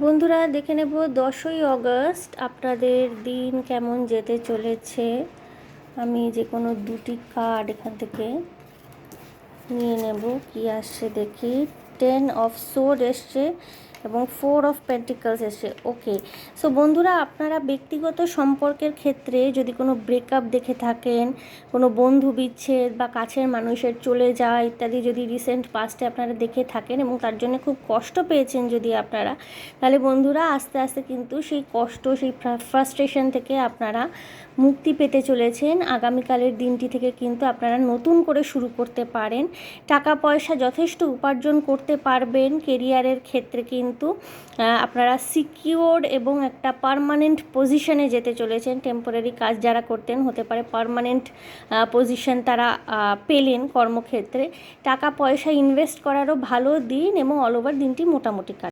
বন্ধুরা দেখে নেব 10ই অগস্ট আপনাদের দিন কেমন যেতে চলেছে। আমি যে কোনো দুটি কার্ড এখান থেকে নিয়ে নেব, কি আসছে দেখি। 10 অফ সোর্ড এসছে এবং 4 অফ পেন্টিকলস এসছে। ওকে, সো বন্ধুরা, আপনারা ব্যক্তিগত সম্পর্কের ক্ষেত্রে যদি কোনো ব্রেকআপ দেখে থাকেন, কোনো বন্ধু বিচ্ছেদ বা কাছের মানুষের চলে যাওয়া ইত্যাদি যদি রিসেন্ট পাস্টে আপনারা দেখে থাকেন এবং তার জন্য খুব কষ্ট পেয়েছেন যদি আপনারা, তাহলে বন্ধুরা আস্তে আস্তে কিন্তু সেই কষ্ট, সেই ফ্রাস্ট্রেশন থেকে আপনারা মুক্তি পেতে চলেছেন। আগামীকালের দিনটি থেকে কিন্তু আপনারা নতুন করে শুরু করতে পারেন, টাকা পয়সা যথেষ্ট উপার্জন করতে পারবেন। কেরিয়ারের ক্ষেত্রে কিন্তু আপনারা সিকিওরড এবং একটা পার্মানেন্ট পজিশনে যেতে চলেছেন। টেম্পোরারি কাজ যারা করতেন, হতে পারে পার্মানেন্ট পজিশন তারা পেলেন কর্মক্ষেত্রে। টাকা পয়সা ইনভেস্ট করারও ভালো দিন এবং অল ওভার দিনটি মোটামুটি কাটবে।